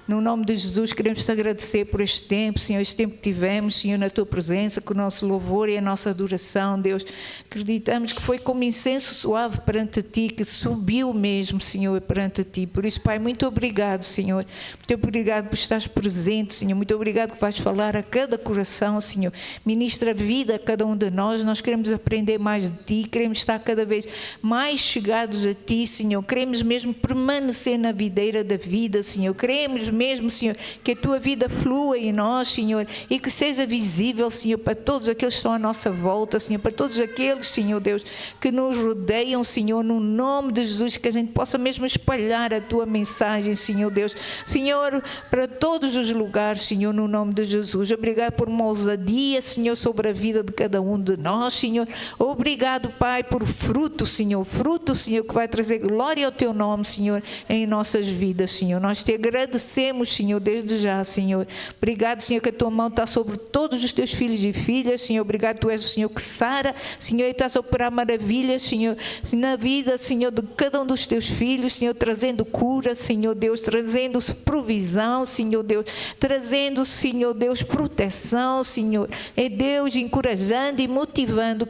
No nome de Jesus, queremos te agradecer por este tempo, Senhor, este tempo que tivemos, Senhor, na tua presença, com o nosso louvor e a nossa adoração, Deus. Acreditamos que foi como incenso suave perante ti, que subiu mesmo, Senhor, perante ti. Por isso, Pai, muito obrigado, Senhor. Muito obrigado por estares presente, Senhor. Muito obrigado que vais falar a cada coração, Senhor. Ministra vida a cada um de nós. Nós queremos aprender mais de ti, queremos estar cada vez mais chegados a ti, Senhor. Queremos mesmo permanecer na videira da vida, Senhor. Queremos mesmo, Senhor, que a tua vida flua em nós, Senhor, e que seja visível, Senhor, para todos aqueles que estão à nossa volta, Senhor, para todos aqueles, Senhor Deus, que nos rodeiam, Senhor, no nome de Jesus, que a gente possa mesmo espalhar a tua mensagem, Senhor Deus. Senhor, para todos os lugares, Senhor, no nome de Jesus. Obrigado por uma ousadia, Senhor, sobre a vida de cada um de nós, Senhor. Obrigado, Pai, por fruto, Senhor, que vai trazer glória ao teu nome, Senhor, em nossas vidas, Senhor. Nós te agradecemos, Senhor, desde já, Senhor. Obrigado, Senhor, que a tua mão está sobre todos os teus filhos e filhas, Senhor. Obrigado, tu és o Senhor que sara, Senhor, e estás a operar maravilhas, Senhor, na vida, Senhor, de cada um dos teus filhos, Senhor, trazendo cura, Senhor Deus, trazendo provisão, Senhor Deus, trazendo, Senhor Deus, proteção, Senhor. É Deus encorajando e motivando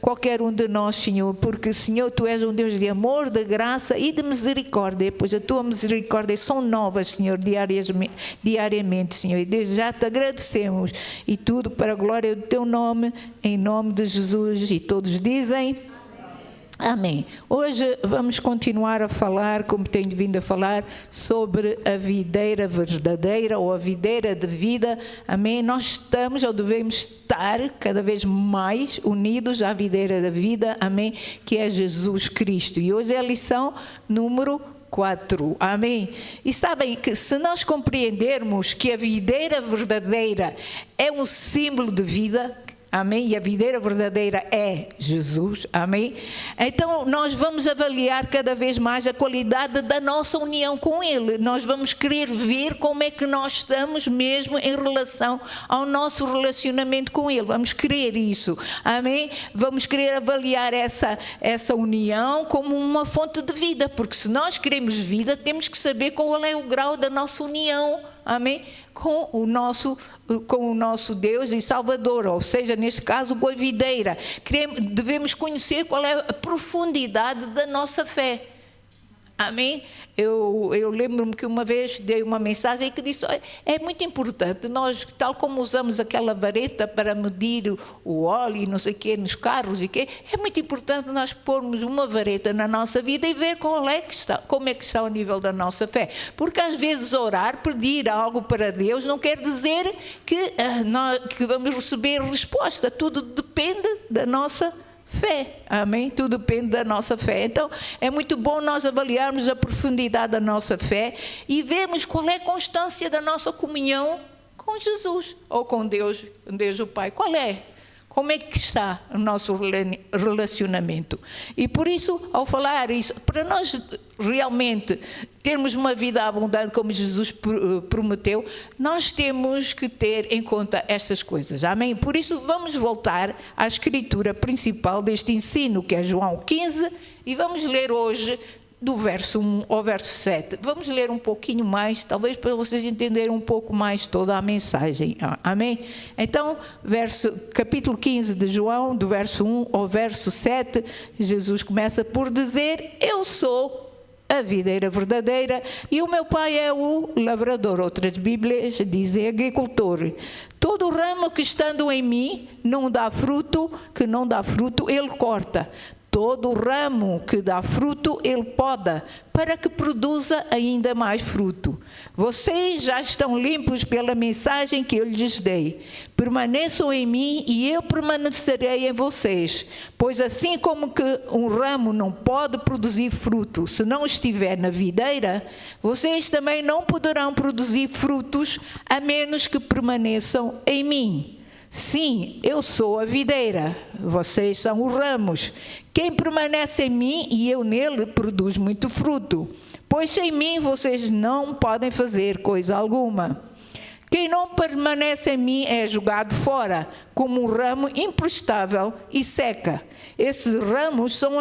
qualquer um de nós, Senhor, porque, Senhor, tu és um Deus de amor, de graça e de misericórdia, pois a tua misericórdia são novas, Senhor, diariamente, Senhor, e desde já te agradecemos, e tudo para a glória do teu nome, em nome de Jesus, e todos dizem amém. Hoje vamos continuar a falar, como tenho vindo a falar, sobre a videira verdadeira ou a videira de vida. Amém. Nós estamos ou devemos estar cada vez mais unidos à videira da vida. Amém. Que é Jesus Cristo. E hoje é a lição número 4. Amém. E sabem que se nós compreendermos que a videira verdadeira é um símbolo de vida, amém, e a videira verdadeira é Jesus, amém, então nós vamos avaliar cada vez mais a qualidade da nossa união com Ele. Nós vamos querer ver como é que nós estamos mesmo em relação ao nosso relacionamento com Ele. Vamos querer isso, amém. Vamos querer avaliar essa união como uma fonte de vida, porque se nós queremos vida, temos que saber qual é o grau da nossa união, amém, com o nosso Deus e Salvador, ou seja, neste caso, com a videira. Devemos conhecer qual é a profundidade da nossa fé. Amém? Eu lembro-me que uma vez dei uma mensagem que disse: é muito importante nós, tal como usamos aquela vareta para medir o óleo e não sei o quê nos carros e quê, é muito importante nós pormos uma vareta na nossa vida e ver como é que está o nível da nossa fé. Porque às vezes orar, pedir algo para Deus não quer dizer que vamos receber resposta. Tudo depende da nossa fé, amém? Tudo depende da nossa fé. Então, é muito bom nós avaliarmos a profundidade da nossa fé e vermos qual é a constância da nossa comunhão com Jesus, ou com Deus o Pai. Qual é? Como é que está o nosso relacionamento? E por isso, ao falar isso, para nós realmente termos uma vida abundante como Jesus prometeu, nós temos que ter em conta estas coisas, amém? Por isso vamos voltar à escritura principal deste ensino, que é João 15, e vamos ler hoje do verso 1 ao verso 7. Vamos ler um pouquinho mais, talvez para vocês entenderem um pouco mais toda a mensagem, amém? Então, capítulo 15 de João, do verso 1 ao verso 7, Jesus começa por dizer: eu sou a videira verdadeira e o meu pai é o lavrador. Outras Bíblias dizem agricultor. Todo ramo que estando em mim não dá fruto, ele corta. Todo ramo que dá fruto, ele poda, para que produza ainda mais fruto. Vocês já estão limpos pela mensagem que eu lhes dei. Permaneçam em mim e eu permanecerei em vocês. Pois assim como que um ramo não pode produzir fruto se não estiver na videira, vocês também não poderão produzir frutos a menos que permaneçam em mim. Sim, eu sou a videira, vocês são os ramos. Quem permanece em mim e eu nele produz muito fruto, pois sem mim vocês não podem fazer coisa alguma. Quem não permanece em mim é jogado fora, como um ramo imprestável e seca. Esses ramos são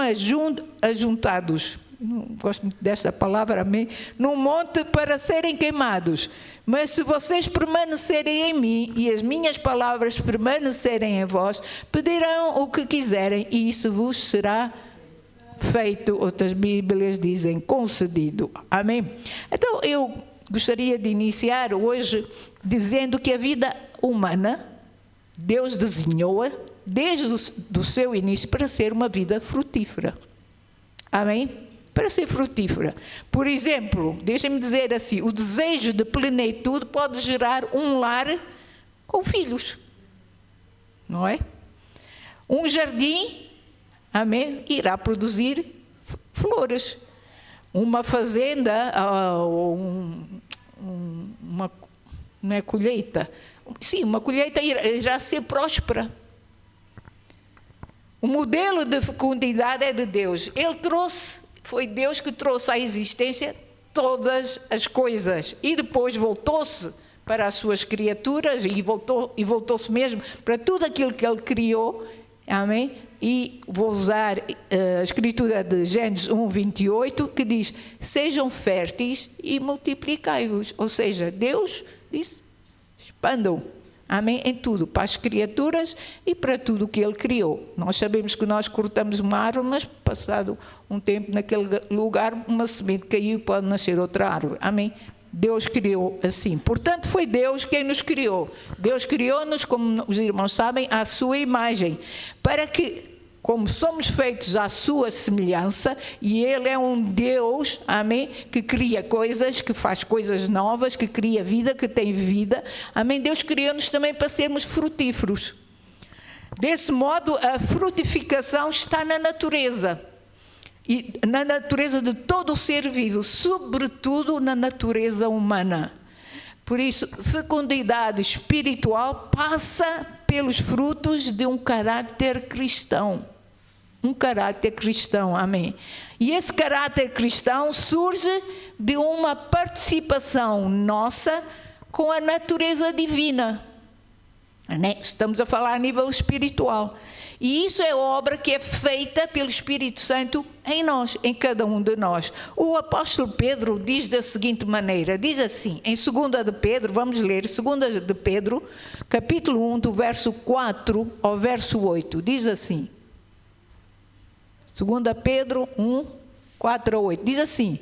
ajuntados não gosto muito desta palavra, amém, num monte para serem queimados. Mas se vocês permanecerem em mim e as minhas palavras permanecerem em vós, pedirão o que quiserem e isso vos será feito. Outras Bíblias dizem concedido. Amém? Então eu gostaria de iniciar hoje dizendo que a vida humana, Deus desenhou-a desde o seu início para ser uma vida frutífera. Amém? Para ser frutífera. Por exemplo, deixem-me dizer assim, o desejo de plenitude pode gerar um lar com filhos. Não é? Um jardim, amém, irá produzir flores. Uma fazenda, uma não é colheita. Sim, uma colheita irá ser próspera. O modelo de fecundidade é de Deus. Foi Deus que trouxe à existência todas as coisas. E depois voltou-se para as suas criaturas e voltou-se mesmo para tudo aquilo que Ele criou. Amém? E vou usar a escritura de Gênesis 1:28, que diz, sejam férteis e multiplicai-vos. Ou seja, Deus disse, expandam. Amém? Em tudo, para as criaturas e para tudo o que Ele criou. Nós sabemos que nós cortamos uma árvore, mas passado um tempo naquele lugar, uma semente caiu e pode nascer outra árvore. Amém? Deus criou assim. Portanto, foi Deus quem nos criou. Deus criou-nos, como os irmãos sabem, à sua imagem. Para que, como somos feitos à sua semelhança, e Ele é um Deus, amém, que cria coisas, que faz coisas novas, que cria vida, que tem vida, amém, Deus criou-nos também para sermos frutíferos. Desse modo, a frutificação está na natureza, e na natureza de todo o ser vivo, sobretudo na natureza humana. Por isso, fecundidade espiritual passa pelos frutos de um caráter cristão. Um caráter cristão, amém. E esse caráter cristão surge de uma participação nossa com a natureza divina. Estamos a falar a nível espiritual. E isso é obra que é feita pelo Espírito Santo em nós, em cada um de nós. O apóstolo Pedro diz da seguinte maneira, diz assim, em 2 de Pedro, vamos ler, 2 de Pedro, capítulo 1, do verso 4 ao verso 8, diz assim, 2 Pedro 1, 4 a 8, diz assim,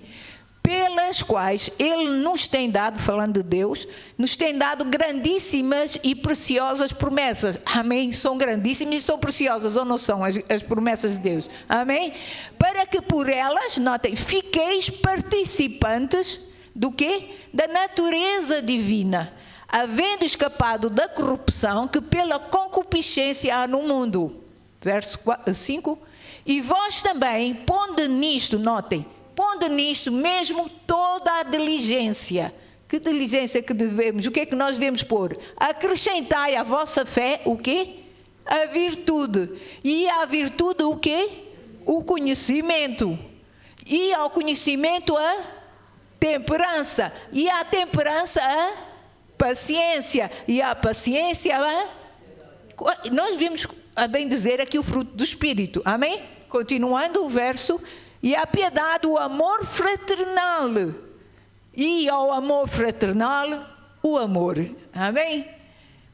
pelas quais Ele nos tem dado, falando de Deus, nos tem dado grandíssimas e preciosas promessas. Amém? São grandíssimas e são preciosas, ou não são as promessas de Deus? Amém? Para que por elas, notem, fiqueis participantes do quê? Da natureza divina, havendo escapado da corrupção que pela concupiscência há no mundo. Verso 5. E vós também, pondo nisto, notem, pondo nisto mesmo toda a diligência. Que diligência que devemos? O que é que nós devemos pôr? Acrescentai à vossa fé o quê? A virtude. E à virtude o quê? O conhecimento. E ao conhecimento a temperança. E à temperança a paciência. E à paciência a... Nós devemos, a bem dizer, aqui o fruto do Espírito. Amém? Continuando o verso. E à piedade o amor fraternal. E ao amor fraternal o amor. Amém?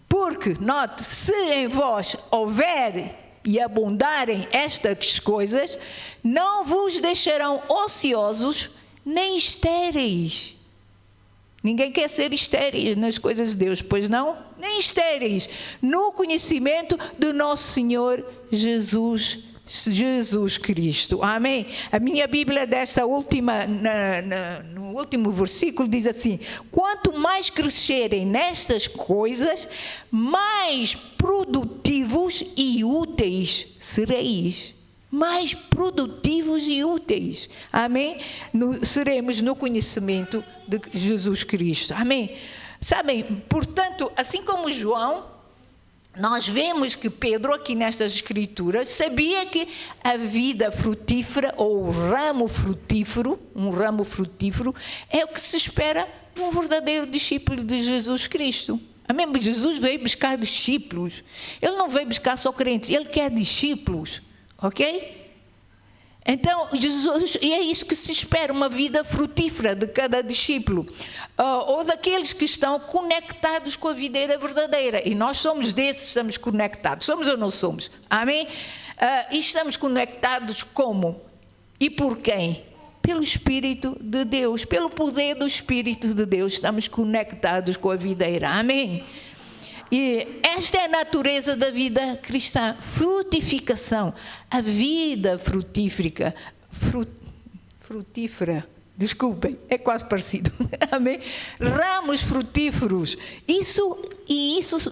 Porque, note, se em vós houver e abundarem estas coisas, não vos deixarão ociosos nem estéreis. Ninguém quer ser estéril nas coisas de Deus, pois não? Nem estéreis no conhecimento do nosso Senhor Jesus Cristo. Amém? A minha Bíblia desta última, no último versículo diz assim, quanto mais crescerem nestas coisas, mais produtivos e úteis sereis. Mais produtivos e úteis. Amém? Seremos no conhecimento de Jesus Cristo. Amém? Sabem, portanto, assim como João, nós vemos que Pedro, aqui nestas escrituras, sabia que a vida frutífera, ou o ramo frutífero, um ramo frutífero, é o que se espera de um verdadeiro discípulo de Jesus Cristo. Amém? Mas Jesus veio buscar discípulos. Ele não veio buscar só crentes, ele quer discípulos. Ok? Então, Jesus, e é isso que se espera, uma vida frutífera de cada discípulo, ou daqueles que estão conectados com a videira verdadeira. E nós somos desses, estamos conectados. Somos ou não somos? Amém? E estamos conectados como? E por quem? Pelo Espírito de Deus, pelo poder do Espírito de Deus, estamos conectados com a videira. Amém? E esta é a natureza da vida cristã, frutificação, a vida frutífera, desculpem, é quase parecido, amém? Ramos frutíferos, isso,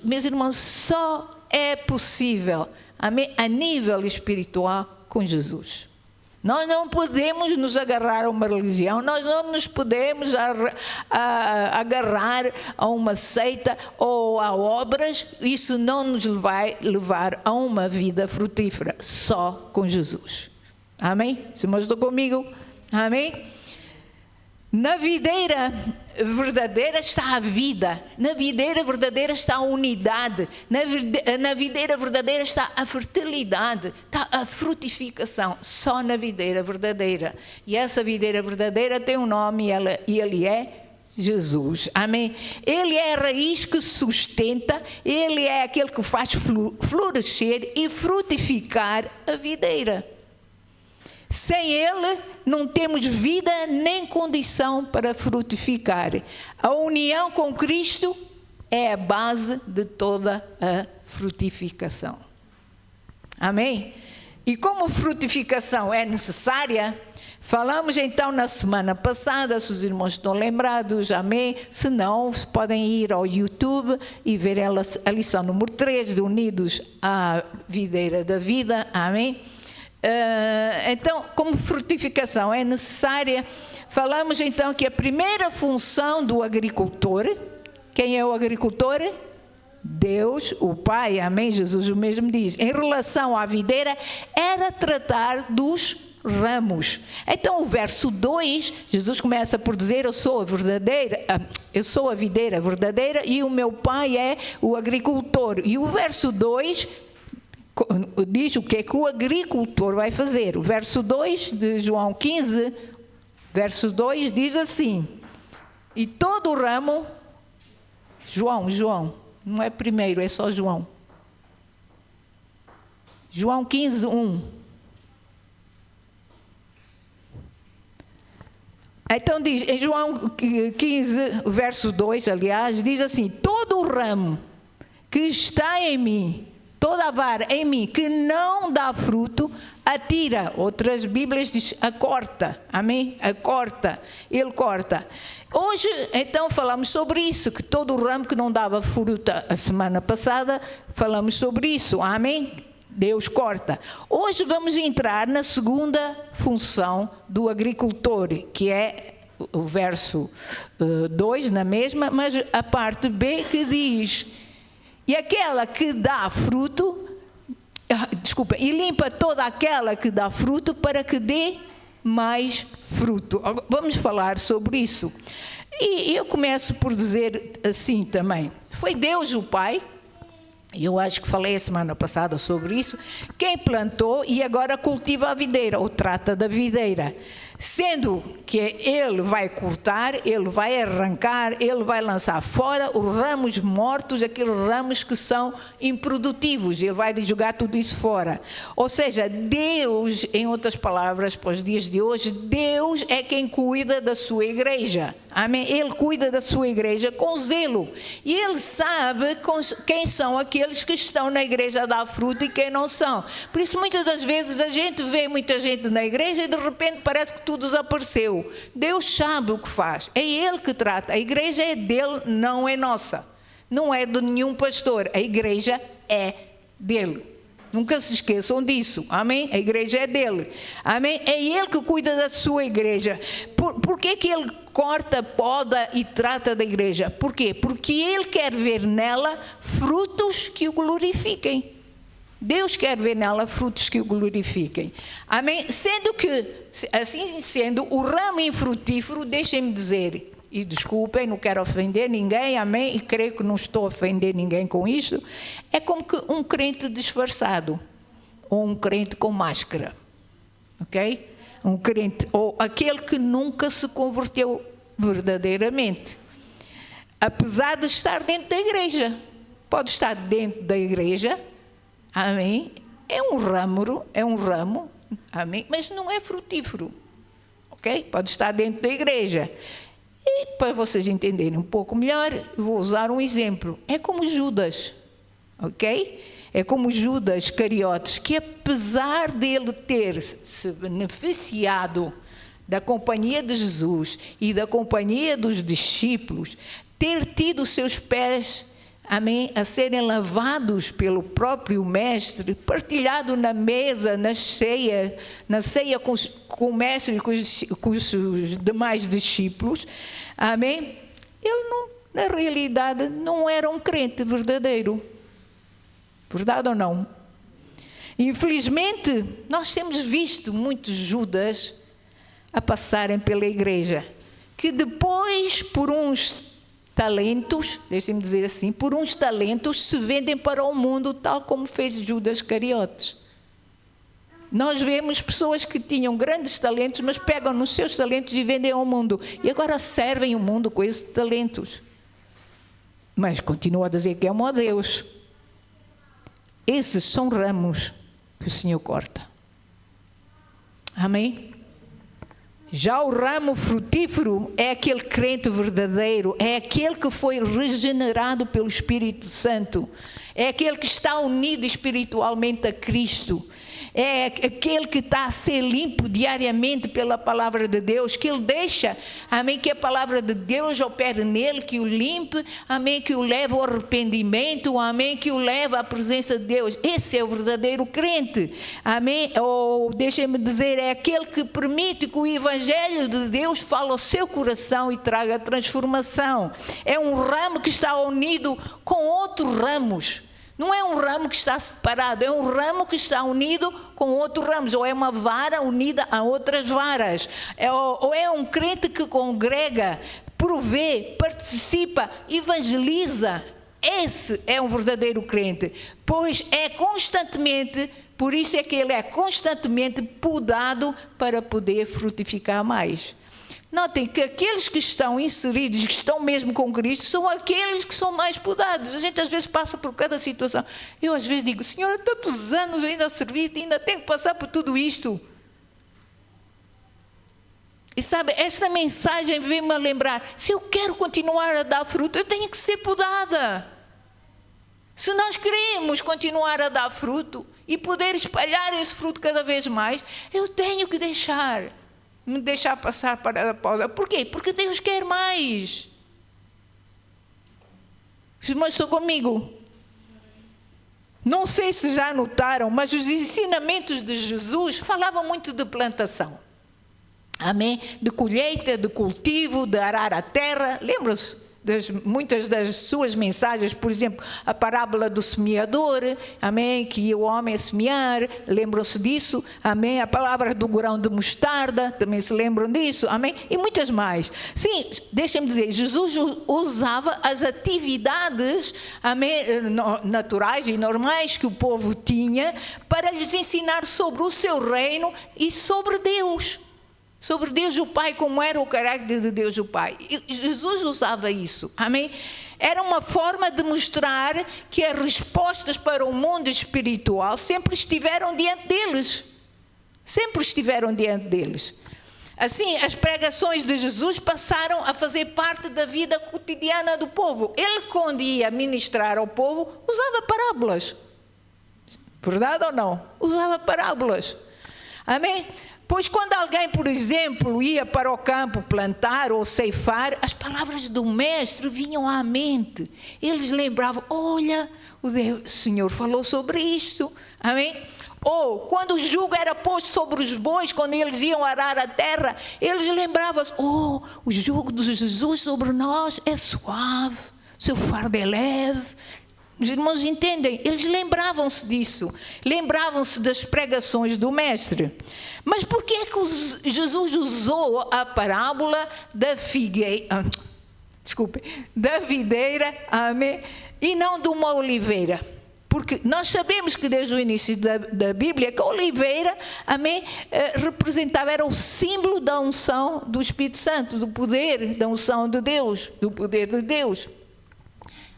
meus irmãos, só é possível, amém? A nível espiritual com Jesus. Nós não podemos nos agarrar a uma religião, nós não nos podemos agarrar a uma seita ou a obras, isso não nos vai levar a uma vida frutífera, só com Jesus. Amém? Os irmãos estão comigo? Amém? Na videira verdadeira está a vida, na videira verdadeira está a unidade, na videira verdadeira está a fertilidade, está a frutificação, só na videira verdadeira. E essa videira verdadeira tem um nome e ele é Jesus, amém? Ele é a raiz que sustenta, ele é aquele que faz florescer e frutificar a videira. Sem ele, não temos vida nem condição para frutificar. A união com Cristo é a base de toda a frutificação. Amém? E como frutificação é necessária, falamos então na semana passada, se os irmãos estão lembrados, amém? Se não, podem ir ao YouTube e ver a lição número 3 de Unidos à Videira da Vida, amém? Então, como frutificação é necessária, falamos então que a primeira função do agricultor, quem é o agricultor? Deus, o Pai, amém? Jesus o mesmo diz, em relação à videira, era tratar dos ramos. Então o verso 2, Jesus começa por dizer, eu sou a videira verdadeira e o meu Pai é o agricultor. E o verso 2 diz o que é que o agricultor vai fazer. O verso 2 de João 15, verso 2 diz assim, e todo o ramo, João, não é primeiro, é só João. João 15, 1. Então diz, em João 15, verso 2, aliás, diz assim, todo o ramo que está em mim, toda a vara em mim que não dá fruto, atira. Outras Bíblias dizem, a corta. Amém? A corta. Ele corta. Hoje, então, falamos sobre isso, que todo o ramo que não dava fruta a semana passada, falamos sobre isso. Amém? Deus corta. Hoje vamos entrar na segunda função do agricultor, que é o verso 2, na mesma, mas a parte B que diz... E aquela que dá fruto, e limpa toda aquela que dá fruto para que dê mais fruto. Vamos falar sobre isso. E eu começo por dizer assim também. Foi Deus o Pai, e eu acho que falei a semana passada sobre isso, quem plantou e agora cultiva a videira, ou trata da videira. Sendo que ele vai cortar, ele vai arrancar, ele vai lançar fora os ramos mortos, aqueles ramos que são improdutivos, ele vai jogar tudo isso fora. Ou seja, Deus, em outras palavras, para os dias de hoje, Deus é quem cuida da sua igreja. Amém? Ele cuida da sua igreja com zelo. E ele sabe quem são aqueles que estão na igreja a dar fruto e quem não são. Por isso, muitas das vezes, a gente vê muita gente na igreja e de repente parece que tudo desapareceu. Deus sabe o que faz. É Ele que trata. A igreja é dele, não é nossa. Não é de nenhum pastor. A igreja é dele. Nunca se esqueçam disso. Amém? A igreja é dele. Amém? É Ele que cuida da sua igreja. Por que que Ele corta, poda e trata da igreja? Por quê? Porque Ele quer ver nela frutos que o glorifiquem. Deus quer ver nela frutos que o glorifiquem. Amém? Sendo que, assim sendo, o ramo infrutífero, deixem-me dizer, e desculpem, não quero ofender ninguém, amém? E creio que não estou a ofender ninguém com isto, é como que um crente disfarçado, ou um crente com máscara. ok? Um crente, ou aquele que nunca se converteu verdadeiramente. Apesar de estar dentro da igreja. Pode estar dentro da igreja, amém? É um ramo, amém? Mas não é frutífero, ok? Pode estar dentro da igreja. E para vocês entenderem um pouco melhor, eu vou usar um exemplo. É como Judas, ok? É como Judas Iscariotes, que apesar dele ter se beneficiado da companhia de Jesus e da companhia dos discípulos, ter tido os seus pés, amém, a serem lavados pelo próprio mestre, partilhado na mesa, na ceia com o mestre e com os demais discípulos, amém, ele não, na realidade não era um crente verdadeiro. Verdade ou não? Infelizmente, nós temos visto muitos Judas a passarem pela igreja, que depois, por uns talentos, deixem-me dizer assim, por uns talentos se vendem para o mundo, tal como fez Judas Iscariotes. Nós vemos pessoas que tinham grandes talentos, mas pegam nos seus talentos e vendem ao mundo. E agora servem o mundo com esses talentos. Mas continua a dizer que amam a Deus. Esses são ramos que o Senhor corta. Amém? Já o ramo frutífero é aquele crente verdadeiro, é aquele que foi regenerado pelo Espírito Santo, é aquele que está unido espiritualmente a Cristo, é aquele que está a ser limpo diariamente pela palavra de Deus, que ele deixa, amém, que a palavra de Deus opere nele, que o limpe, amém, que o leve ao arrependimento, amém, que o leve à presença de Deus. Esse é o verdadeiro crente, amém, ou deixem-me dizer, é aquele que permite que o Evangelho de Deus fale ao seu coração e traga transformação. É um ramo que está unido com outros ramos. Não é um ramo que está separado, é um ramo que está unido com outros ramos, ou é uma vara unida a outras varas, ou é um crente que congrega, provê, participa, evangeliza. Esse é um verdadeiro crente, pois é constantemente, por isso é que ele é constantemente podado para poder frutificar mais. Notem que aqueles que estão inseridos, que estão mesmo com Cristo, são aqueles que são mais podados. A gente às vezes passa por cada situação. Eu às vezes digo, Senhor, há tantos anos ainda a servir, ainda tenho que passar por tudo isto. E sabe, esta mensagem veio-me a lembrar, se eu quero continuar a dar fruto, eu tenho que ser podada. Se nós queremos continuar a dar fruto e poder espalhar esse fruto cada vez mais, eu tenho que me deixar passar para a poda. Por quê? Porque Deus quer mais. Os irmãos estão comigo? Não sei se já notaram, mas os ensinamentos de Jesus falavam muito de plantação. Amém? De colheita, de cultivo, de arar a terra. Lembram-se? Muitas das suas mensagens, por exemplo, a parábola do semeador, amém, que o homem é semear, lembram-se disso, amém, a palavra do grão de mostarda, também se lembram disso, amém, e muitas mais. Sim, deixem-me dizer, Jesus usava as atividades, amém, naturais e normais que o povo tinha para lhes ensinar sobre o seu reino e sobre Deus. Sobre Deus o Pai, como era o caráter de Deus o Pai. E Jesus usava isso, amém? Era uma forma de mostrar que as respostas para o mundo espiritual sempre estiveram diante deles. Sempre estiveram diante deles. Assim, as pregações de Jesus passaram a fazer parte da vida cotidiana do povo. Ele, quando ia ministrar ao povo, usava parábolas. Verdade ou não? Usava parábolas. Amém? Pois quando alguém, por exemplo, ia para o campo plantar ou ceifar, as palavras do mestre vinham à mente. Eles lembravam, olha, o Senhor falou sobre isto. Amém? Ou quando o jugo era posto sobre os bois, quando eles iam arar a terra, eles lembravam, oh, o jugo de Jesus sobre nós é suave, seu fardo é leve. Os irmãos entendem? Eles lembravam-se disso. Lembravam-se das pregações do mestre. Mas por que é que Jesus usou a parábola da figueira, da videira, amém, e não de uma oliveira? Porque nós sabemos que desde o início da Bíblia que a oliveira, amém, representava, era o símbolo da unção do Espírito Santo, do poder, da unção de Deus, do poder de Deus.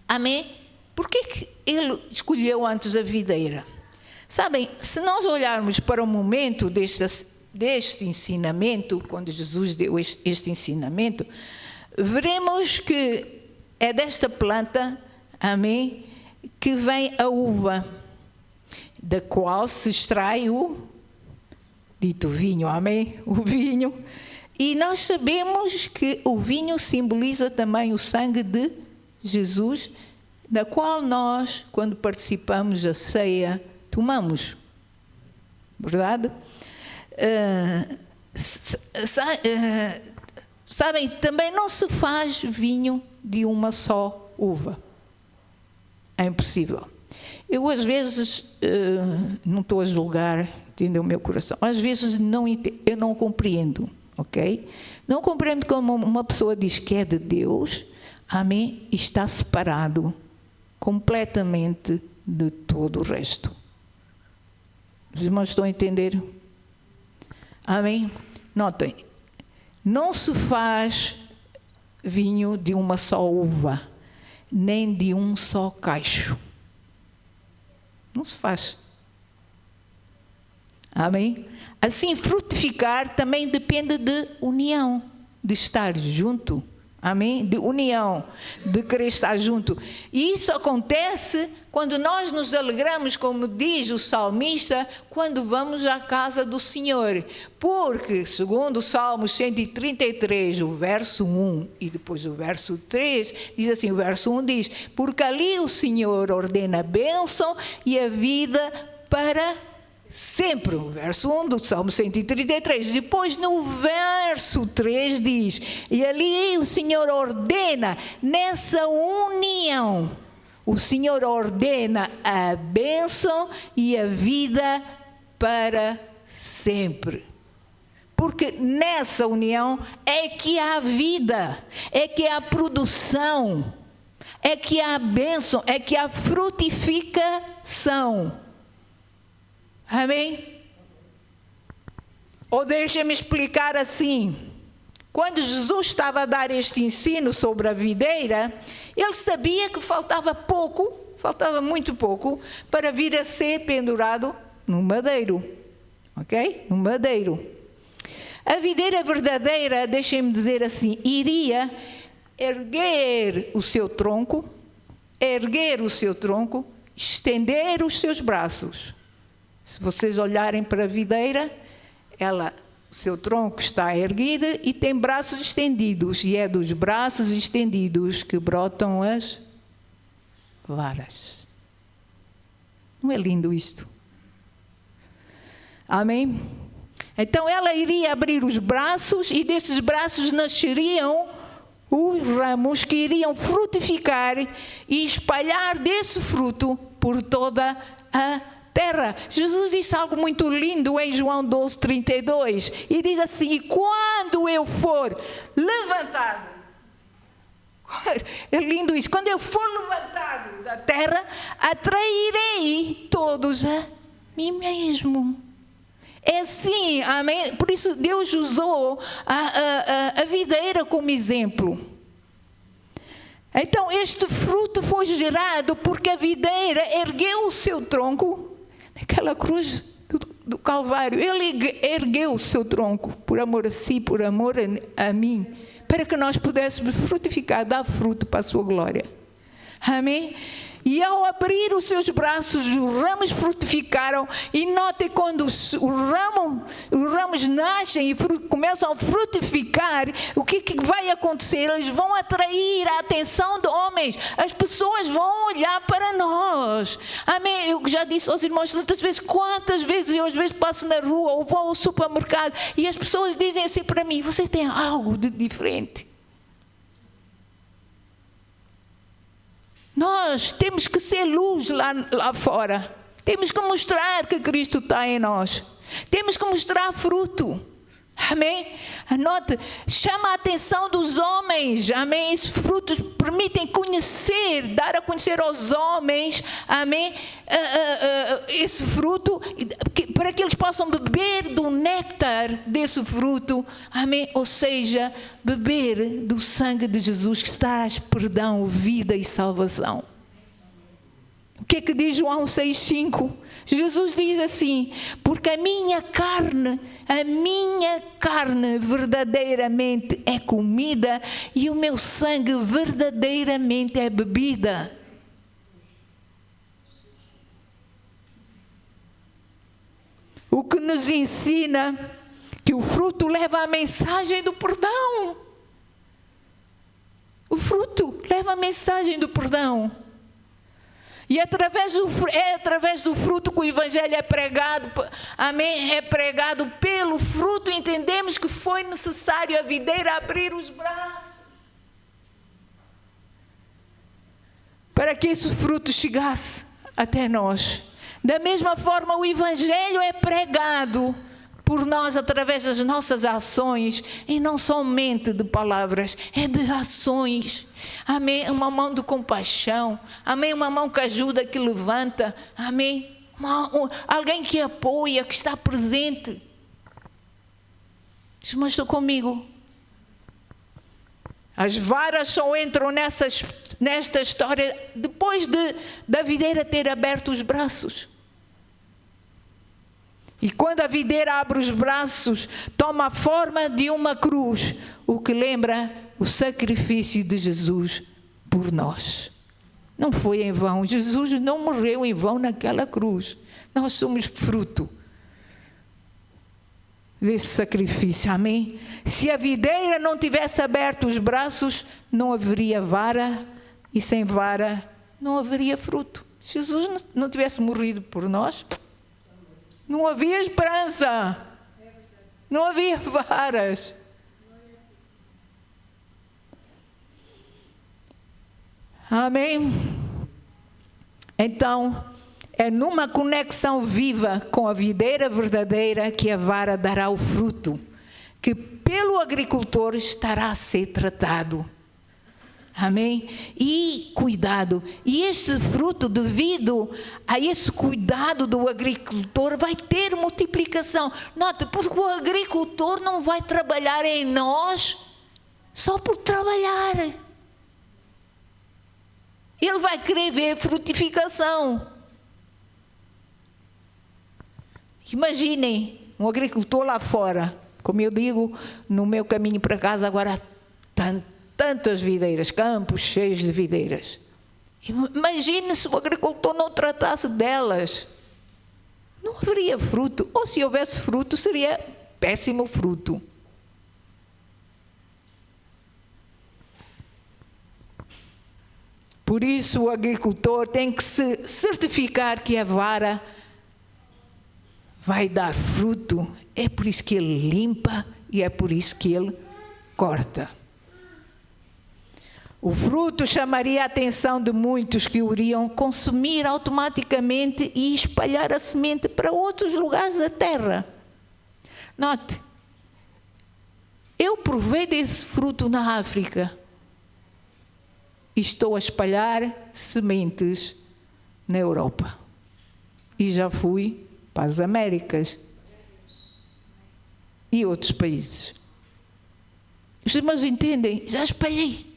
Amém? Por que ele escolheu antes a videira? Sabem, se nós olharmos para o momento deste ensinamento, quando Jesus deu este ensinamento, veremos que é desta planta, amém, que vem a uva, da qual se extrai o dito vinho, amém? O vinho. E nós sabemos que o vinho simboliza também o sangue de Jesus, da qual nós, quando participamos da ceia, tomamos. Verdade? Sabem, também não se faz vinho de uma só uva. É impossível. Eu às vezes, não estou a julgar, entendeu o meu coração, às vezes eu não compreendo, ok? Não compreendo como uma pessoa diz que é de Deus, amém, e está separado completamente de todo o resto. Os irmãos estão a entender? Amém? Notem, não se faz vinho de uma só uva, nem de um só cacho. Não se faz. Amém? Assim, frutificar também depende de união, de estar junto. Amém? De união, de querer estar junto. E isso acontece quando nós nos alegramos, como diz o salmista, quando vamos à casa do Senhor. Porque, segundo o Salmo 133, o verso 1 e depois o verso 3, diz assim, o verso 1 diz, porque ali o Senhor ordena a bênção e a vida para sempre. O verso 1 do Salmo 133. Depois no verso 3 diz, e ali o Senhor ordena, nessa união, o Senhor ordena a bênção e a vida para sempre. Porque nessa união é que há vida, é que há produção, é que há bênção, é que há frutificação. Amém? Ou deixa-me explicar assim. Quando Jesus estava a dar este ensino sobre a videira, ele sabia que faltava muito pouco, para vir a ser pendurado no madeiro. Ok? No madeiro. A videira verdadeira, deixem-me dizer assim, iria erguer o seu tronco, estender os seus braços. Se vocês olharem para a videira, o seu tronco está erguido e tem braços estendidos. E é dos braços estendidos que brotam as varas. Não é lindo isto? Amém? Então ela iria abrir os braços e desses braços nasceriam os ramos que iriam frutificar e espalhar desse fruto por toda a terra. Jesus disse algo muito lindo em João 12:32 e diz assim, e quando eu for levantado, é lindo isso, quando eu for levantado da terra, atrairei todos a mim mesmo. É assim, amém? Por isso Deus usou a videira como exemplo. Então este fruto foi gerado porque a videira ergueu o seu tronco naquela cruz do Calvário. Ele ergueu o seu tronco por amor a si, por amor a mim, para que nós pudéssemos frutificar, dar fruto para a sua glória. Amém? E ao abrir os seus braços, os ramos frutificaram. E notem quando os ramos nascem e começam a frutificar, o que vai acontecer? Eles vão atrair a atenção de homens. As pessoas vão olhar para nós. Amém? Eu já disse aos irmãos tantas vezes, quantas vezes eu às vezes passo na rua ou vou ao supermercado e as pessoas dizem assim para mim, você tem algo de diferente. Nós temos que ser luz lá fora. Temos que mostrar que Cristo está em nós. Temos que mostrar fruto. Amém? Anote, chama a atenção dos homens. Amém? Esses frutos permitem conhecer, dar a conhecer aos homens. Amém? Esse fruto, para que eles possam beber do néctar desse fruto. Amém? Ou seja, beber do sangue de Jesus que traz perdão, vida e salvação. O que é que diz João 6,5? Jesus diz assim: porque a minha carne verdadeiramente é comida e o meu sangue verdadeiramente é bebida. O que nos ensina que o fruto leva a mensagem do perdão. O fruto leva a mensagem do perdão. E é através do fruto que o Evangelho é pregado. Amém? É pregado pelo fruto. Entendemos que foi necessário a videira abrir os braços para que esse fruto chegasse até nós. Da mesma forma, o Evangelho é pregado por nós através das nossas ações, e não somente de palavras, é de ações. Amém? Uma mão de compaixão. Amém? Uma mão que ajuda, que levanta. Amém? Alguém que apoia, que está presente. Mas estou comigo. As varas só entram nesta história depois da videira ter aberto os braços. E quando a videira abre os braços, toma a forma de uma cruz, o que lembra o sacrifício de Jesus por nós. Não foi em vão. Jesus não morreu em vão naquela cruz. Nós somos fruto desse sacrifício. Amém? Se a videira não tivesse aberto os braços, não haveria vara, e sem vara não haveria fruto. Se Jesus não tivesse morrido por nós, não havia esperança, não havia varas. Amém? Então, é numa conexão viva com a videira verdadeira que a vara dará o fruto, que pelo agricultor estará a ser tratado. Amém? E cuidado. E este fruto, devido a esse cuidado do agricultor, vai ter multiplicação. Note, porque o agricultor não vai trabalhar em nós só por trabalhar. Ele vai querer ver frutificação. Imaginem um agricultor lá fora. Como eu digo, no meu caminho para casa agora há tantas videiras, campos cheios de videiras. Imagine se o agricultor não tratasse delas. Não haveria fruto. Ou se houvesse fruto, seria péssimo fruto. Por isso o agricultor tem que se certificar que a vara vai dar fruto. É por isso que ele limpa e é por isso que ele corta. O fruto chamaria a atenção de muitos que o iriam consumir automaticamente e espalhar a semente para outros lugares da terra. Note, eu provei desse fruto na África e estou a espalhar sementes na Europa. E já fui para as Américas e outros países. Os irmãos entendem? Já espalhei.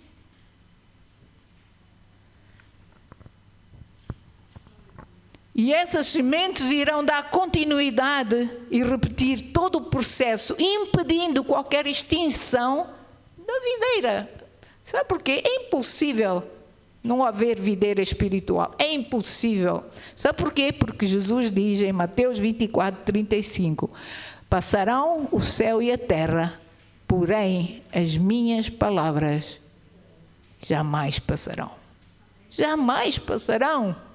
E essas sementes irão dar continuidade e repetir todo o processo, impedindo qualquer extinção da videira. Sabe porquê? É impossível não haver videira espiritual. É impossível. Sabe porquê? Porque Jesus diz em Mateus 24:35: passarão o céu e a terra, porém as minhas palavras jamais passarão. Jamais passarão.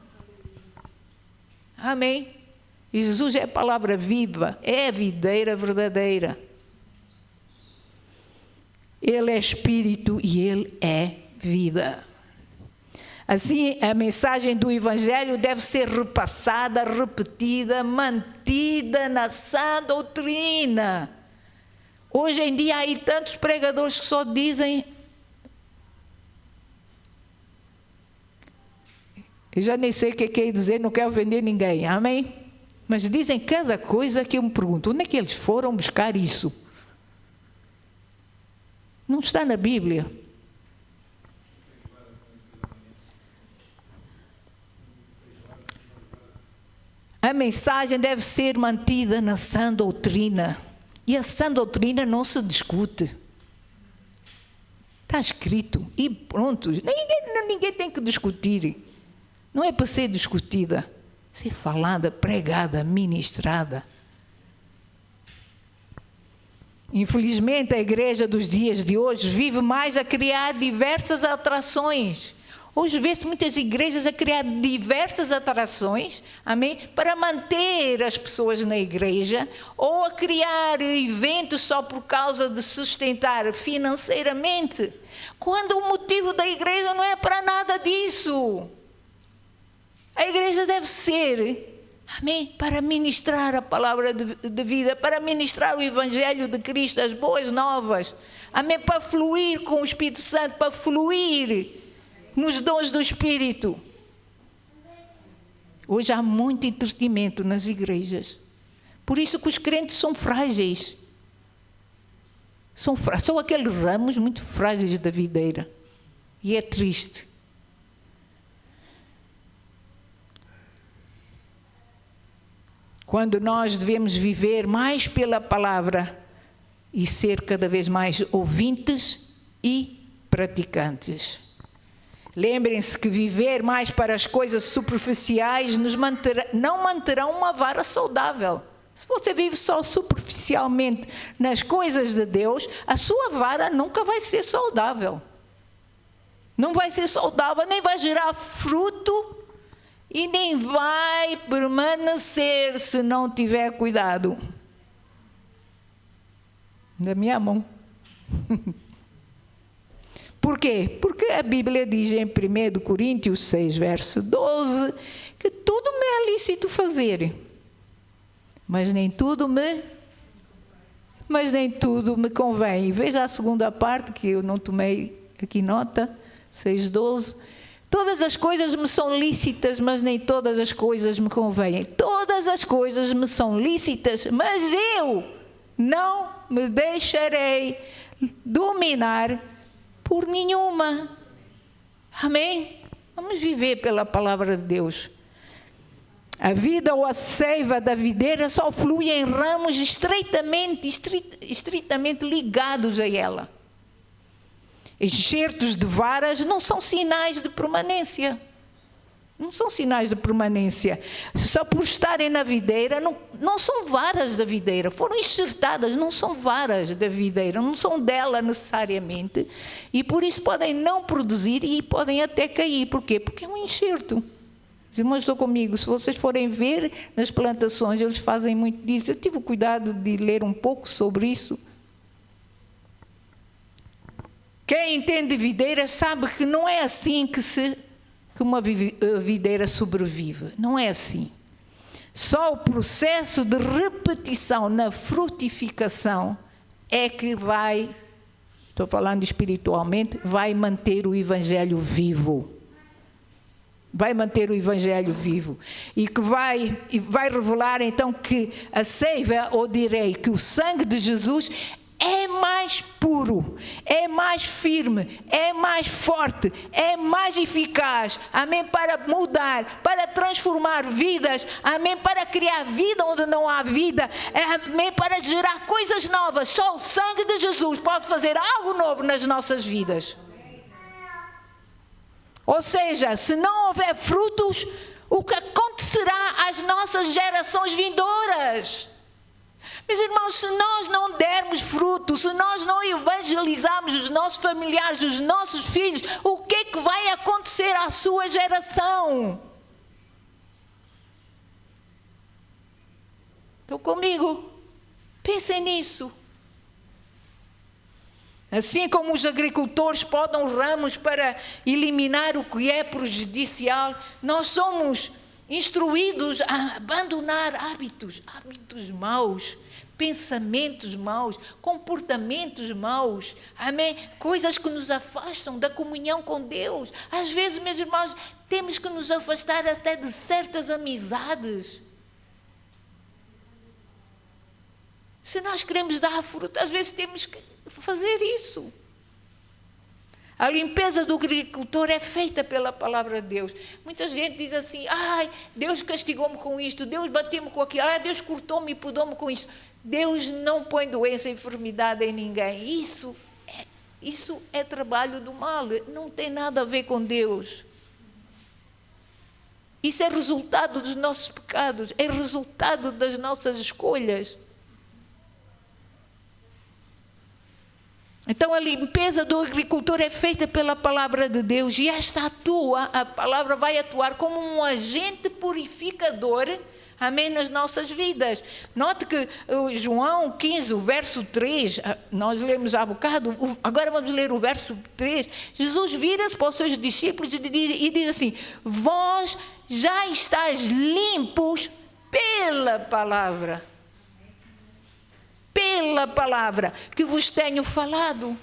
Amém? E Jesus é a palavra viva, é a videira verdadeira. Ele é espírito e ele é vida. Assim, a mensagem do Evangelho deve ser repassada, repetida, mantida na sã doutrina. Hoje em dia há aí tantos pregadores que só dizem... Eu já nem sei o que quer dizer, não quero ofender ninguém, amém? Mas dizem cada coisa que eu me pergunto, onde é que eles foram buscar isso? Não está na Bíblia. A mensagem deve ser mantida na sã doutrina. E a sã doutrina não se discute. Está escrito e pronto. Ninguém tem que discutir. Não é para ser discutida. Ser falada, pregada, ministrada. Infelizmente, a igreja dos dias de hoje vive mais a criar diversas atrações. Hoje vê-se muitas igrejas a criar diversas atrações, amém? Para manter as pessoas na igreja, ou a criar eventos só por causa de sustentar financeiramente, quando o motivo da igreja não é para nada disso. A igreja deve ser, amém, para ministrar a palavra de vida, para ministrar o evangelho de Cristo, as boas novas, amém, para fluir com o Espírito Santo, para fluir nos dons do Espírito. Hoje há muito entretenimento nas igrejas, por isso que os crentes são frágeis, são aqueles ramos muito frágeis da videira, e é triste. Quando nós devemos viver mais pela palavra e ser cada vez mais ouvintes e praticantes. Lembrem-se que viver mais para as coisas superficiais não manterá uma vara saudável. Se você vive só superficialmente nas coisas de Deus, a sua vara nunca vai ser saudável. Não vai ser saudável, nem vai gerar fruto. E nem vai permanecer se não tiver cuidado. Da minha mão. Por quê? Porque a Bíblia diz em 1 Coríntios 6, verso 12, que tudo me é lícito fazer, mas nem tudo me convém. E veja a segunda parte, que eu não tomei aqui nota, 6:12. Todas as coisas me são lícitas, mas nem todas as coisas me convêm. Todas as coisas me são lícitas, mas eu não me deixarei dominar por nenhuma. Amém? Vamos viver pela palavra de Deus. A vida ou a seiva da videira só flui em ramos estritamente ligados a ela. Enxertos de varas não são sinais de permanência. Não são sinais de permanência. Só por estarem na videira, não são varas da videira. Foram enxertadas, não são varas da videira. Não são dela necessariamente. E por isso podem não produzir e podem até cair. Por quê? Porque é um enxerto. Os irmãos estão comigo. Se vocês forem ver nas plantações, eles fazem muito disso. Eu tive o cuidado de ler um pouco sobre isso. Quem entende videira sabe que não é assim que uma videira sobrevive. Não é assim. Só o processo de repetição na frutificação é que vai, estou falando espiritualmente, vai manter o evangelho vivo. Vai manter o evangelho vivo. E que vai revelar então que a seiva, ou direi que o sangue de Jesus é mais puro, é mais firme, é mais forte, é mais eficaz, amém, para mudar, para transformar vidas, amém, para criar vida onde não há vida, amém, para gerar coisas novas. Só o sangue de Jesus pode fazer algo novo nas nossas vidas. Ou seja, se não houver frutos, o que acontecerá às nossas gerações vindouras? Meus irmãos, se nós não dermos fruto, se nós não evangelizarmos os nossos familiares, os nossos filhos, o que é que vai acontecer à sua geração? Estão comigo? Pensem nisso. Assim como os agricultores podam ramos para eliminar o que é prejudicial, nós somos instruídos a abandonar hábitos maus, pensamentos maus, comportamentos maus, amém? Coisas que nos afastam da comunhão com Deus. Às vezes, meus irmãos, temos que nos afastar até de certas amizades. Se nós queremos dar fruto, às vezes temos que fazer isso. A limpeza do agricultor é feita pela palavra de Deus. Muita gente diz assim, ai, Deus castigou-me com isto, Deus bateu-me com aquilo, Deus cortou-me e podou-me com isto. Deus não põe doença e enfermidade em ninguém. Isso é trabalho do mal, não tem nada a ver com Deus. Isso é resultado dos nossos pecados, é resultado das nossas escolhas. Então a limpeza do agricultor é feita pela palavra de Deus e a palavra vai atuar como um agente purificador, amém, nas nossas vidas. Note que João 15, o verso 3, nós lemos há bocado, agora vamos ler o verso 3. Jesus vira-se para os seus discípulos e diz assim, vós já estáis limpos pela palavra. Pela palavra que vos tenho falado.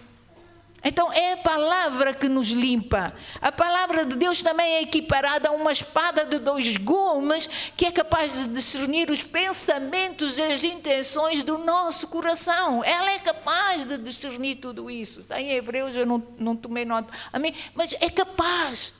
Então é a palavra que nos limpa. A palavra de Deus também é equiparada a uma espada de 2 gumes que é capaz de discernir os pensamentos e as intenções do nosso coração. Ela é capaz de discernir tudo isso. Está em Hebreus, eu não tomei nota. Amém? Mas é capaz.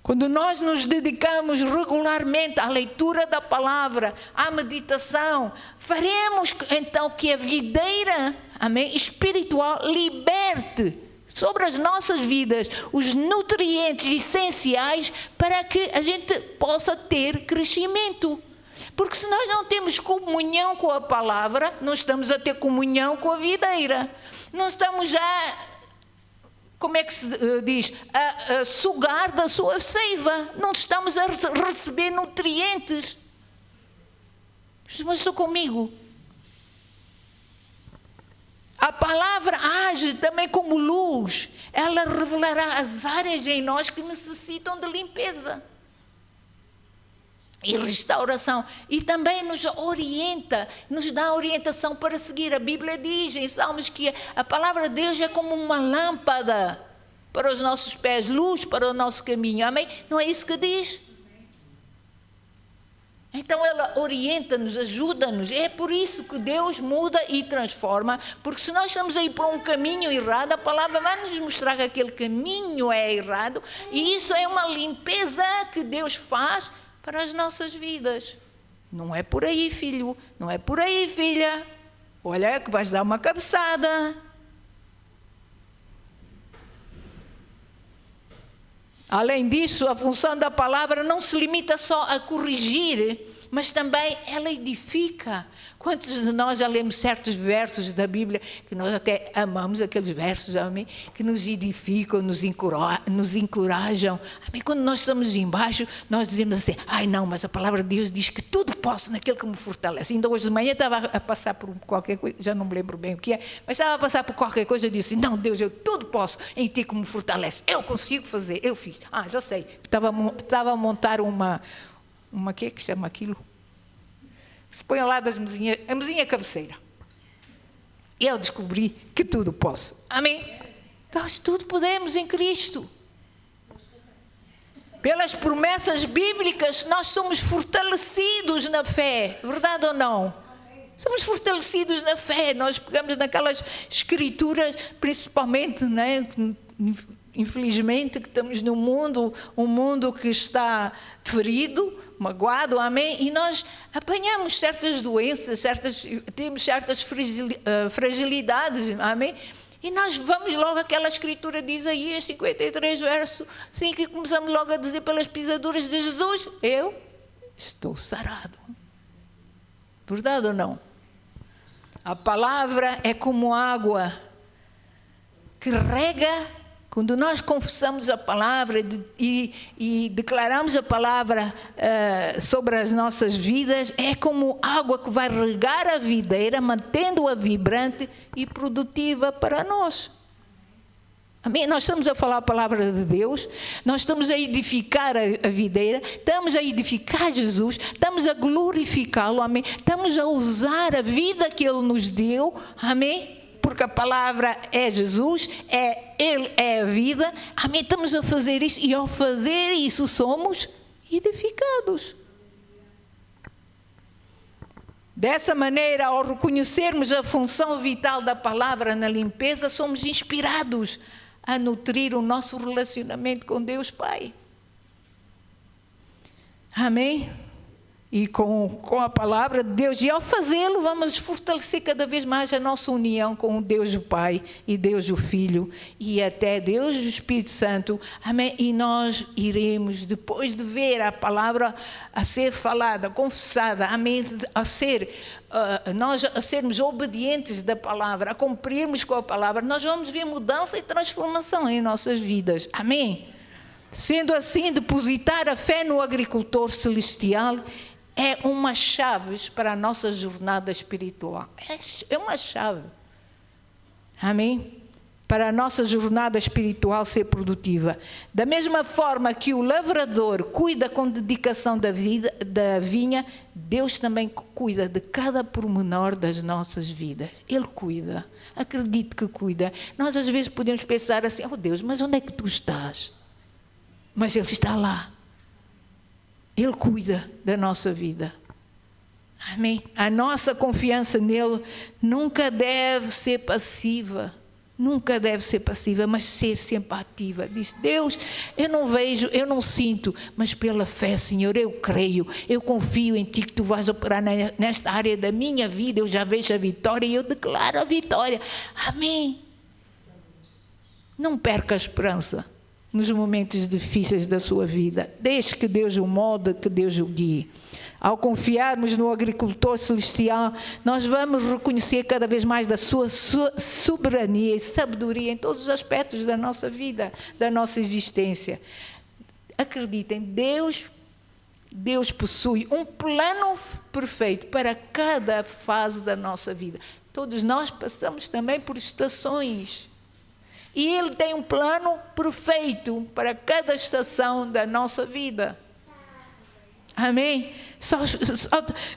Quando nós nos dedicamos regularmente à leitura da palavra, à meditação, faremos então que a videira, amém, espiritual liberte sobre as nossas vidas os nutrientes essenciais para que a gente possa ter crescimento. Porque se nós não temos comunhão com a palavra, não estamos a ter comunhão com a videira. Não estamos como é que se diz, a sugar da sua seiva. Não estamos a receber nutrientes. Mas estão comigo? A palavra age também como luz. Ela revelará as áreas em nós que necessitam de limpeza e restauração. E também nos orienta, nos dá orientação para seguir. A Bíblia diz em Salmos que a palavra de Deus é como uma lâmpada para os nossos pés, luz para o nosso caminho. Amém? Não é isso que diz? Então ela orienta-nos, ajuda-nos. É por isso que Deus muda e transforma, porque se nós estamos aí por um caminho errado, a palavra vai nos mostrar que aquele caminho é errado, e isso é uma limpeza que Deus faz para as nossas vidas. Não é por aí, filho, não é por aí, filha. Olha que vais dar uma cabeçada. Além disso, a função da palavra não se limita só a corrigir, mas também ela edifica. Quantos de nós já lemos certos versos da Bíblia, que nós até amamos aqueles versos, amém? Que nos edificam, nos encorajam. Amém? Quando nós estamos embaixo, nós dizemos assim, ai não, mas a palavra de Deus diz que tudo posso naquele que me fortalece. Ainda hoje de manhã estava a passar por qualquer coisa, já não me lembro bem o que é, mas estava a passar por qualquer coisa e disse, não, Deus, eu tudo posso em ti que me fortalece. Eu consigo fazer, eu fiz. Já sei. Estava a montar uma que chama aquilo? Se põe ao lado das mesinhas, a mesinha cabeceira. E eu descobri que tudo posso. Amém? Nós tudo podemos em Cristo. Pelas promessas bíblicas, nós somos fortalecidos na fé. Verdade ou não? Somos fortalecidos na fé. Nós pegamos naquelas escrituras, principalmente, né? Infelizmente que estamos num mundo, um mundo que está ferido, magoado, amém? E nós apanhamos certas doenças, temos certas fragilidades, amém? E nós vamos logo àquela escritura de Isaías 53, verso 5, e começamos logo a dizer pelas pisaduras de Jesus, eu estou sarado. Verdade ou não? A palavra é como água que rega. Quando nós confessamos a palavra e declaramos a palavra sobre as nossas vidas, é como água que vai regar a videira, mantendo-a vibrante e produtiva para nós. Amém? Nós estamos a falar a palavra de Deus, nós estamos a edificar a videira, estamos a edificar Jesus, estamos a glorificá-lo, amém? Estamos a usar a vida que Ele nos deu, amém? Porque a palavra é Jesus, Ele é a vida, amém? Estamos a fazer isso e ao fazer isso somos edificados. Dessa maneira, ao reconhecermos a função vital da palavra na limpeza, somos inspirados a nutrir o nosso relacionamento com Deus Pai. Amém? E com a palavra de Deus, e ao fazê-lo, vamos fortalecer cada vez mais a nossa união com o Deus o Pai e Deus o Filho e até Deus o Espírito Santo. Amém? E nós iremos, depois de ver a palavra a ser falada, confessada, amém? Nós a sermos obedientes da palavra, a cumprirmos com a palavra, nós vamos ver mudança e transformação em nossas vidas. Amém? Sendo assim, depositar a fé no agricultor celestial é uma chave para a nossa jornada espiritual. É uma chave. Amém? Para a nossa jornada espiritual ser produtiva. Da mesma forma que o lavrador cuida com dedicação da vinha, Deus também cuida de cada pormenor das nossas vidas. Ele cuida. Acredite que cuida. Nós às vezes podemos pensar assim, oh Deus, mas onde é que tu estás? Mas Ele está lá. Ele cuida da nossa vida. Amém? A nossa confiança nele nunca deve ser passiva. Nunca deve ser passiva, mas ser sempre ativa. Diz, Deus, eu não vejo, eu não sinto, mas pela fé, Senhor, eu creio, eu confio em Ti que Tu vais operar nesta área da minha vida. Eu já vejo a vitória e eu declaro a vitória. Amém? Não perca a esperança nos momentos difíceis da sua vida. Deixe que Deus o molde, que Deus o guie. Ao confiarmos no agricultor celestial, nós vamos reconhecer cada vez mais da sua soberania e sabedoria em todos os aspectos da nossa vida, da nossa existência. Acreditem, Deus possui um plano perfeito para cada fase da nossa vida. Todos nós passamos também por estações. E Ele tem um plano perfeito para cada estação da nossa vida. Amém?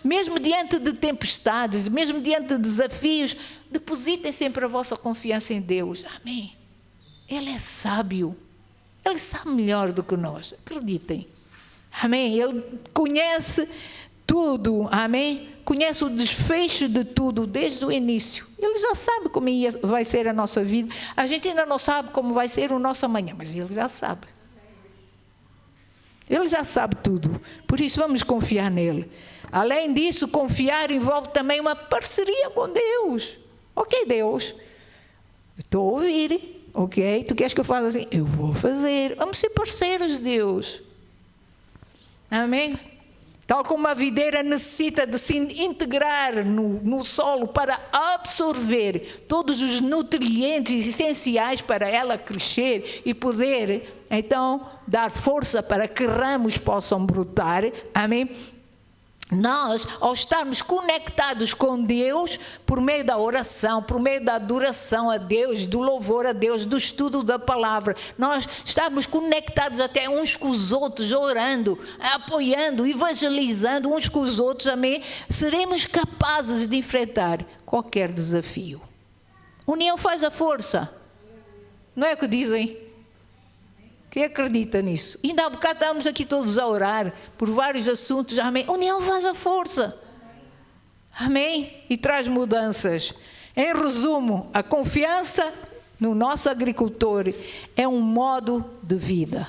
Mesmo diante de tempestades, mesmo diante de desafios, depositem sempre a vossa confiança em Deus. Amém? Ele é sábio. Ele sabe melhor do que nós. Acreditem. Amém? Ele conhece tudo. Amém? Conhece o desfecho de tudo desde o início. Ele já sabe como vai ser a nossa vida. A gente ainda não sabe como vai ser o nosso amanhã, mas Ele já sabe. Ele já sabe tudo. Por isso vamos confiar nele. Além disso, confiar envolve também uma parceria com Deus. Ok, Deus, estou a ouvir. Ok, tu queres que eu faça assim? Eu vou fazer. Vamos ser parceiros de Deus. Amém? Tal como a videira necessita de se integrar no solo para absorver todos os nutrientes essenciais para ela crescer e poder, então, dar força para que ramos possam brotar. Amém? Nós, ao estarmos conectados com Deus, por meio da oração, por meio da adoração a Deus, do louvor a Deus, do estudo da palavra, nós estamos conectados até uns com os outros, orando, apoiando, evangelizando uns com os outros, amém? Seremos capazes de enfrentar qualquer desafio. União faz a força. Não é o que dizem? Quem acredita nisso? Ainda há bocado estávamos aqui todos a orar por vários assuntos. Amém? União faz a força. Amém? E traz mudanças. Em resumo, a confiança no nosso agricultor é um modo de vida.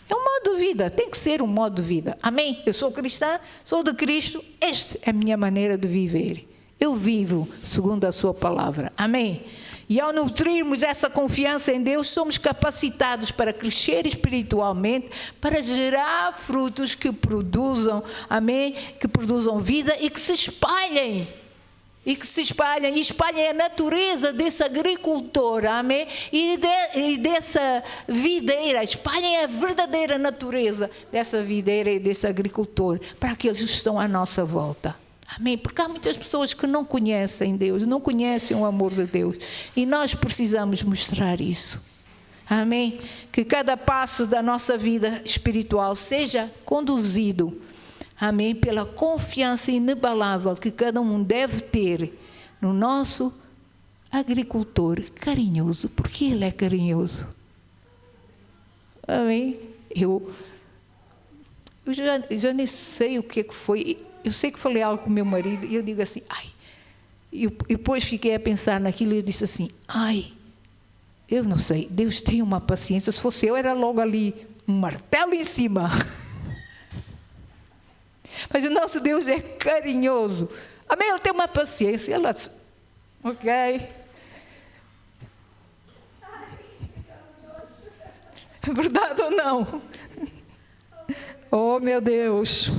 É um modo de vida. Tem que ser um modo de vida. Amém? Eu sou cristã, sou de Cristo. Esta é a minha maneira de viver. Eu vivo segundo a sua palavra. Amém? E ao nutrirmos essa confiança em Deus, somos capacitados para crescer espiritualmente, para gerar frutos que produzam, amém? Que produzam vida e que se espalhem. E espalhem a natureza desse agricultor, amém? E dessa videira, espalhem a verdadeira natureza dessa videira e desse agricultor, para aqueles que estão à nossa volta. Amém? Porque há muitas pessoas que não conhecem Deus, não conhecem o amor de Deus. E nós precisamos mostrar isso. Amém? Que cada passo da nossa vida espiritual seja conduzido, amém, pela confiança inabalável que cada um deve ter no nosso agricultor carinhoso, porque ele é carinhoso. Amém? Eu já nem sei o que foi. Eu sei que falei algo com meu marido e eu digo assim, ai. E depois fiquei a pensar naquilo e eu disse assim, ai, eu não sei, Deus tem uma paciência. Se fosse eu, era logo ali um martelo em cima. Mas o nosso Deus é carinhoso. Amém? Ele tem uma paciência. Ele assim, ok. É verdade ou não? Oh, meu Deus.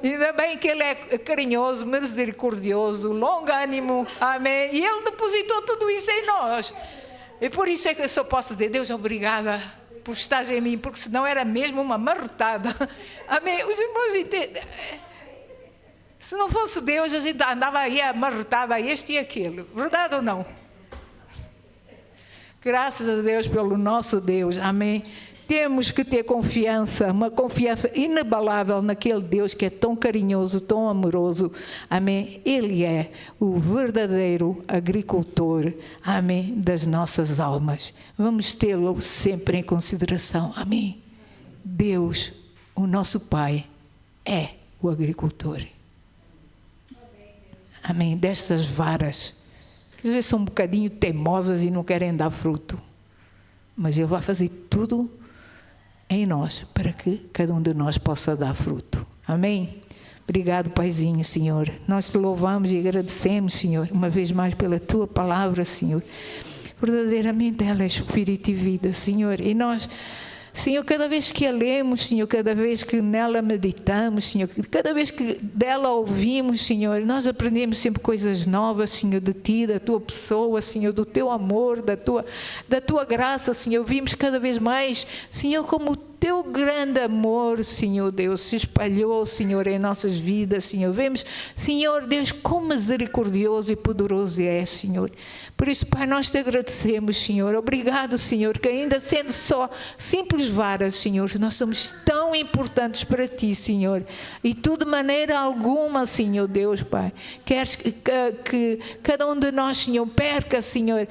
Ainda bem que Ele é carinhoso, misericordioso, longânimo. Amém. E Ele depositou tudo isso em nós. E por isso é que eu só posso dizer, Deus, obrigada por estar em mim, porque senão era mesmo uma marretada. Amém. Os irmãos entendem. Se não fosse Deus, a gente andava aí amarretada a este e aquele. Verdade ou não? Graças a Deus pelo nosso Deus. Amém. Temos que ter confiança, uma confiança inabalável naquele Deus que é tão carinhoso, tão amoroso. Amém. Ele é o verdadeiro agricultor, amém, das nossas almas. Vamos tê-lo sempre em consideração. Amém. Deus, o nosso Pai, é o agricultor. Amém. Destas varas, que às vezes são um bocadinho teimosas e não querem dar fruto. Mas Ele vai fazer tudo em nós, para que cada um de nós possa dar fruto. Amém? Obrigado, Paizinho, Senhor. Nós te louvamos e agradecemos, Senhor, uma vez mais pela Tua palavra, Senhor. Verdadeiramente ela é espírito e vida, Senhor. E nós, Senhor, cada vez que a lemos, Senhor, cada vez que nela meditamos, Senhor, cada vez que dela ouvimos, Senhor, nós aprendemos sempre coisas novas, Senhor, de Ti, da Tua pessoa, Senhor, do Teu amor, da Tua graça, Senhor. Vimos cada vez mais, Senhor, como o Teu grande amor, Senhor Deus, se espalhou, Senhor, em nossas vidas, Senhor. Vemos, Senhor Deus, quão misericordioso e poderoso é, Senhor. Por isso, Pai, nós te agradecemos, Senhor. Obrigado, Senhor, que ainda sendo só simples varas, Senhor, nós somos tão importantes para Ti, Senhor. E Tu, de maneira alguma, Senhor Deus, Pai, queres que cada um de nós, Senhor, perca, Senhor,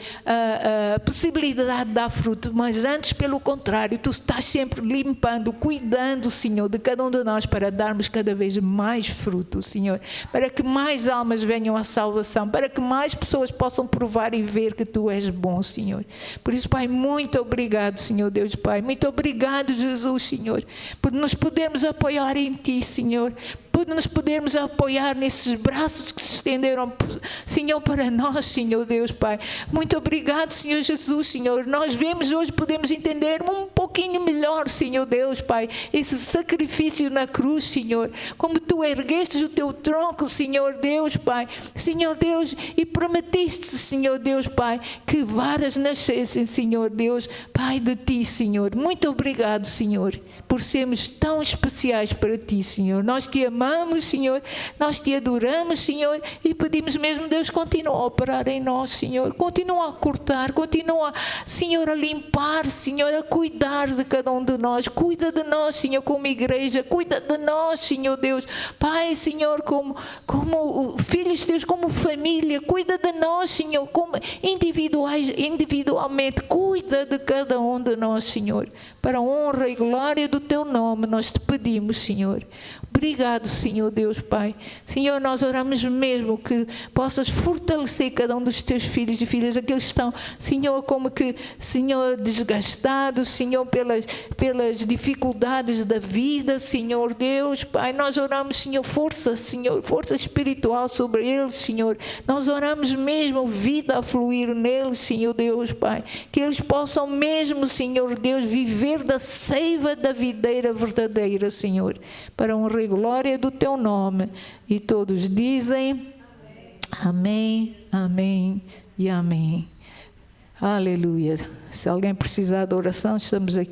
a possibilidade de dar fruto, mas antes, pelo contrário, Tu estás sempre limpando, cuidando, Senhor, de cada um de nós para darmos cada vez mais fruto, Senhor, para que mais almas venham à salvação, para que mais pessoas possam provar e ver que Tu és bom, Senhor. Por isso, Pai, muito obrigado, Senhor Deus, Pai, muito obrigado, Jesus, Senhor, por nos podermos apoiar em Ti, Senhor, por nos podermos apoiar nesses braços que se estenderam, Senhor, para nós, Senhor Deus, Pai. Muito obrigado, Senhor Jesus, Senhor. Nós vemos hoje, podemos entender um pouquinho melhor, Senhor Deus, Pai, esse sacrifício na cruz, Senhor, como Tu erguestes o Teu tronco, Senhor Deus, Pai, Senhor Deus, e prometiste, Senhor Deus, Pai, que varas nascessem, Senhor Deus, Pai, de Ti, Senhor. Muito obrigado, Senhor, por sermos tão especiais para Ti, Senhor. Nós Te amamos, Senhor, nós Te adoramos, Senhor, e pedimos mesmo, Deus, continua a operar em nós, Senhor, continua a cortar, continua, Senhor, a limpar, Senhor, a cuidar de cada um de nós. Cuida de nós, Senhor, como igreja, cuida de nós, Senhor Deus, Pai, Senhor, como filhos Deus, como família, cuida de nós, Senhor, como individualmente, cuida de cada um de nós, Senhor, para a honra e glória do Teu nome, nós Te pedimos, Senhor. Obrigado, Senhor Deus, Pai. Senhor, nós oramos mesmo que possas fortalecer cada um dos Teus filhos e filhas, aqueles que estão, Senhor, como que, Senhor, desgastados, Senhor, pelas dificuldades da vida, Senhor Deus, Pai. Nós oramos, Senhor, força espiritual sobre eles, Senhor. Nós oramos mesmo vida a fluir neles, Senhor Deus, Pai. Que eles possam mesmo, Senhor Deus, viver da seiva da videira verdadeira, Senhor, para a honra e glória do Teu nome. E todos dizem amém, amém e amém. Aleluia. Se alguém precisar de oração, estamos aqui.